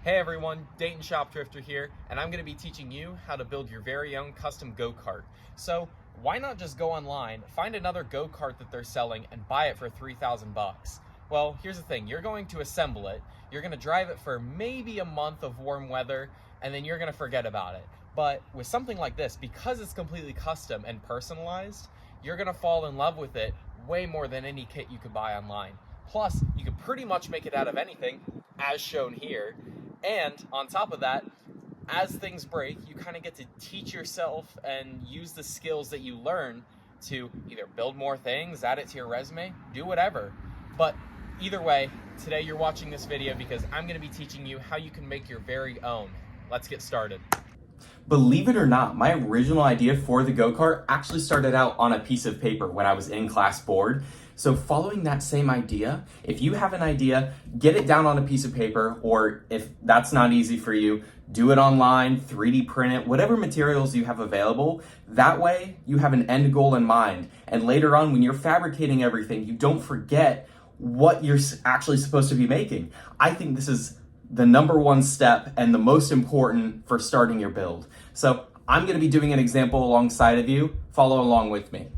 Hey everyone, Dayton Shopdrifter here, and I'm going to be teaching you how to build your very own custom go-kart. So why not just go online, find another go-kart that they're selling, and buy it for 3,000 bucks? Well, here's the thing, you're going to assemble it, you're going to drive it for maybe a month of warm weather, and then you're going to forget about it. But with something like this, because it's completely custom and personalized, you're going to fall in love with it way more than any kit you could buy online. Plus, you can pretty much make it out of anything, as shown here. And on top of that, as things break, you kind of get to teach yourself and use the skills that you learn to either build more things, add it to your resume, do whatever. But either way, today you're watching this video because I'm going to be teaching you how you can make your very own. Let's get started. Believe it or not, my original idea for the go-kart actually started out on a piece of paper when I was in class board. So following that same idea, if you have an idea, get it down on a piece of paper, or if that's not easy for you, do it online, 3D print it, whatever materials you have available. That way you have an end goal in mind. And later on, when you're fabricating everything, you don't forget what you're actually supposed to be making. I think this is the number one step and the most important for starting your build. So I'm gonna be doing an example alongside of you. Follow along with me.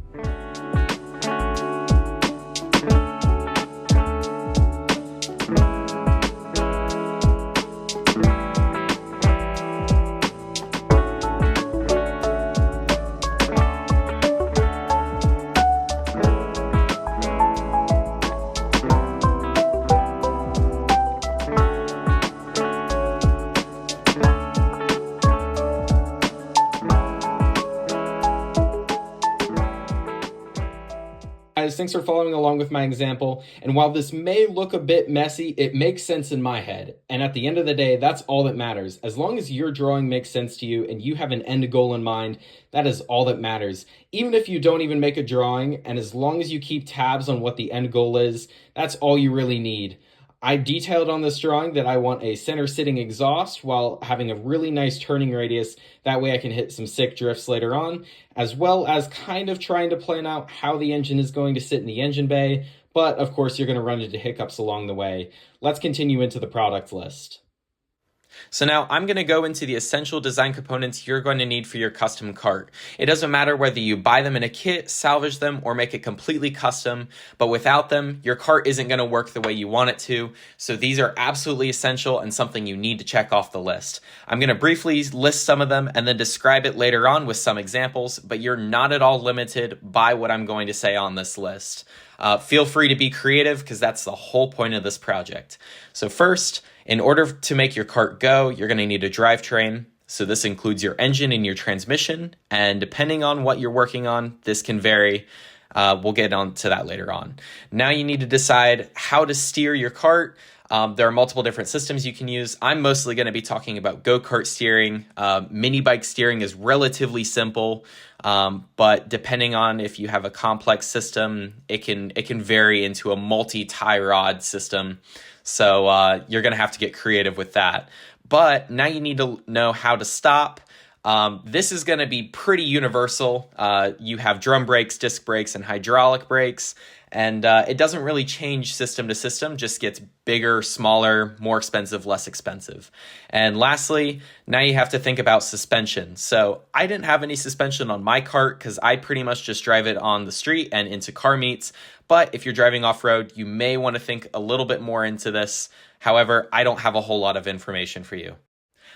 Guys, thanks for following along with my example. And while this may look a bit messy, it makes sense in my head. And at the end of the day, that's all that matters. As long as your drawing makes sense to you and you have an end goal in mind, that is all that matters. Even if you don't even make a drawing, and as long as you keep tabs on what the end goal is, that's all you really need. I detailed on this drawing that I want a center sitting exhaust while having a really nice turning radius. That way I can hit some sick drifts later on, as well as kind of trying to plan out how the engine is going to sit in the engine bay. But of course, you're going to run into hiccups along the way. Let's continue into the product list. So now I'm going to go into the essential design components you're going to need for your custom cart. It doesn't matter whether you buy them in a kit, salvage them, or make it completely custom, but without them, your cart isn't going to work the way you want it to. So these are absolutely essential and something you need to check off the list. I'm going to briefly list some of them and then describe it later on with some examples, but you're not at all limited by what I'm going to say on this list. Feel free to be creative because that's the whole point of this project. So first, in order to make your cart go, you're going to need a drivetrain. So this includes your engine and your transmission. And depending on what you're working on, this can vary. We'll get on to that later on. Now you need to decide how to steer your cart. There are multiple different systems you can use. I'm mostly going to be talking about go-kart steering. Mini bike steering is relatively simple, but depending on if you have a complex system, it can vary into a multi-tie rod system. So you're going to have to get creative with that. But now you need to know how to stop. This is going to be pretty universal. You have drum brakes, disc brakes, and hydraulic brakes. And it doesn't really change system to system, just gets bigger, smaller, more expensive, less expensive. And lastly, now you have to think about suspension. So I didn't have any suspension on my cart because I pretty much just drive it on the street and into car meets. But if you're driving off-road, you may want to think a little bit more into this. However, I don't have a whole lot of information for you.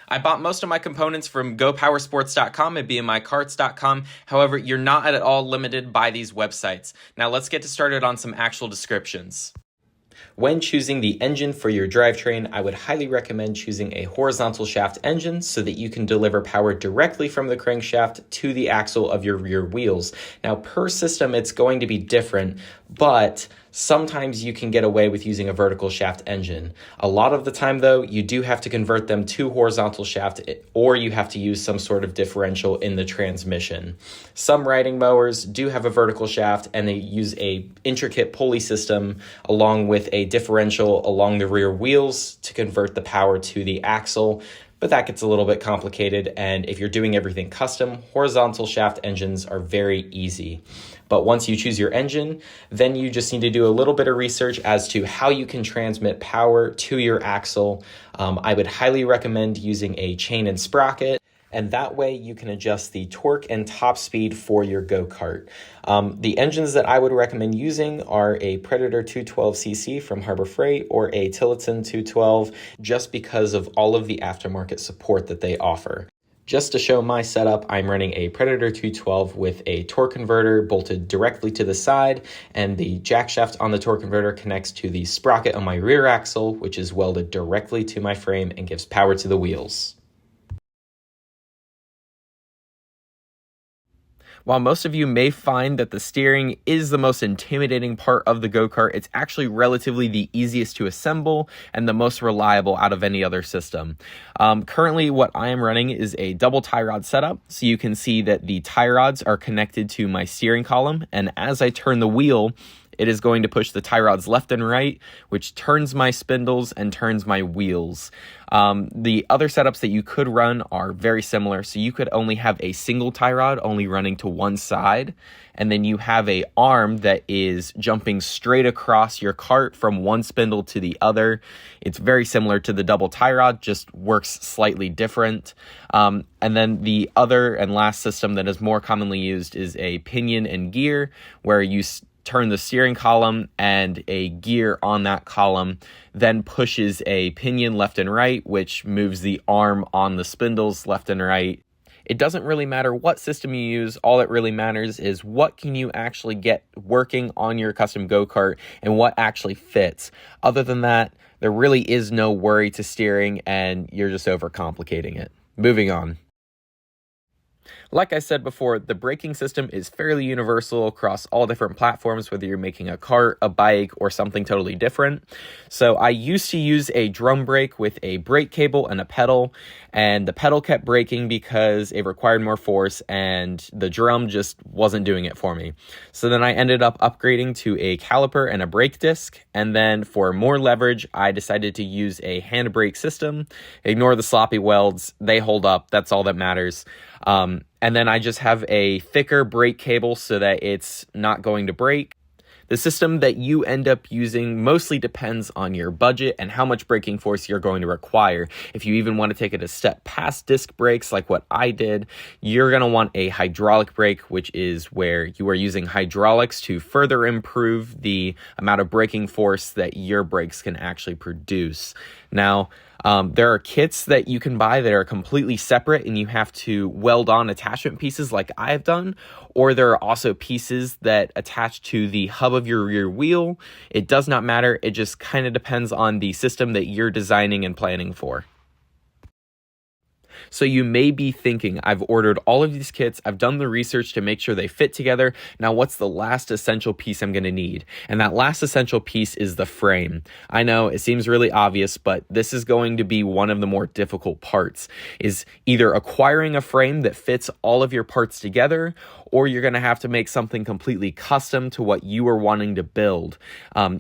I bought most of my components from GoPowersports.com and BMICarts.com. However, you're not at all limited by these websites. Now let's get started on some actual descriptions. When choosing the engine for your drivetrain, I would highly recommend choosing a horizontal shaft engine so that you can deliver power directly from the crankshaft to the axle of your rear wheels. Now, per system, it's going to be different, but sometimes you can get away with using a vertical shaft engine. A lot of the time, though, you do have to convert them to horizontal shaft, or you have to use some sort of differential in the transmission. Some riding mowers do have a vertical shaft, and they use a intricate pulley system along with a differential along the rear wheels to convert the power to the axle. But that gets a little bit complicated, and if you're doing everything custom, horizontal shaft engines are very easy. But once you choose your engine, then you just need to do a little bit of research as to how you can transmit power to your axle. I would highly recommend using a chain and sprocket, and that way you can adjust the torque and top speed for your go-kart. The engines that I would recommend using are a Predator 212cc from Harbor Freight or a Tillotson 212, just because of all of the aftermarket support that they offer. Just to show my setup, I'm running a Predator 212 with a torque converter bolted directly to the side, and the jack shaft on the torque converter connects to the sprocket on my rear axle, which is welded directly to my frame and gives power to the wheels. While most of you may find that the steering is the most intimidating part of the go-kart, it's actually relatively the easiest to assemble and the most reliable out of any other system. Currently, what I am running is a double tie rod setup, so you can see that the tie rods are connected to my steering column, and as I turn the wheel, it is going to push the tie rods left and right, which turns my spindles and turns my wheels. The other setups that you could run are very similar. So you could only have a single tie rod only running to one side, and then you have a arm that is jumping straight across your cart from one spindle to the other. It's very similar to the double tie rod, just works slightly different. And then the other and last system that is more commonly used is a pinion and gear, where you turn the steering column and a gear on that column then pushes a pinion left and right, which moves the arm on the spindles left and right. It doesn't really matter what system you use. All that really matters is what can you actually get working on your custom go-kart and what actually fits. Other than that, there really is no worry to steering, and you're just overcomplicating it. Moving on. Like I said before, the braking system is fairly universal across all different platforms, whether you're making a kart, a bike, or something totally different. So I used to use a drum brake with a brake cable and a pedal, and the pedal kept braking because it required more force and the drum just wasn't doing it for me. So then I ended up upgrading to a caliper and a brake disc, and then for more leverage, I decided to use a hand brake system. Ignore the sloppy welds, they hold up, that's all that matters. And then I just have a thicker brake cable so that it's not going to break. The system that you end up using mostly depends on your budget and how much braking force you're going to require. If you even want to take it a step past disc brakes like what I did, you're going to want a hydraulic brake, which is where you are using hydraulics to further improve the amount of braking force that your brakes can actually produce. Now, there are kits that you can buy that are completely separate and you have to weld on attachment pieces like I've done, or there are also pieces that attach to the hub of your rear wheel. It does not matter. It just kind of depends on the system that you're designing and planning for. So you may be thinking, I've ordered all of these kits, I've done the research to make sure they fit together. Now what's the last essential piece I'm going to need? And that last essential piece is the frame. I know it seems really obvious, but this is going to be one of the more difficult parts, is either acquiring a frame that fits all of your parts together, or you're going to have to make something completely custom to what you are wanting to build.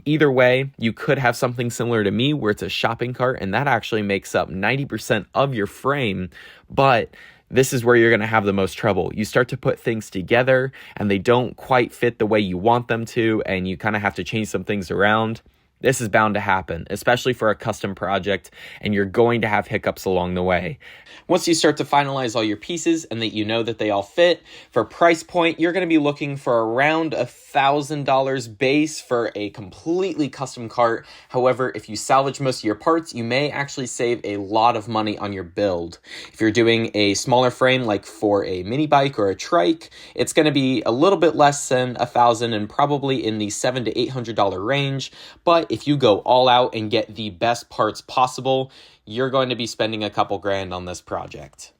Either way, you could have something similar to me where it's a shopping cart and that actually makes up 90% of your frame, but this is where you're going to have the most trouble. You start to put things together and they don't quite fit the way you want them to, and you kind of have to change some things around. This is bound to happen, especially for a custom project, and you're going to have hiccups along the way. Once you start to finalize all your pieces and that you know that they all fit, for price point, you're going to be looking for around $1,000 base for a completely custom cart. However, if you salvage most of your parts, you may actually save a lot of money on your build. If you're doing a smaller frame like for a mini bike or a trike, it's going to be a little bit less than $1,000 and probably in the $700 to $800 range. But if you go all out and get the best parts possible, you're going to be spending a couple grand on this project.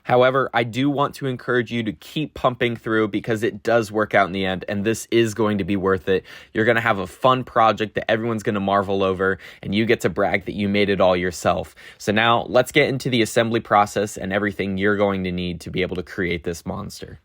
However, I do want to encourage you to keep pumping through because it does work out in the end, and this is going to be worth it. You're going to have a fun project that everyone's going to marvel over, and you get to brag that you made it all yourself. So now let's get into the assembly process and everything you're going to need to be able to create this monster.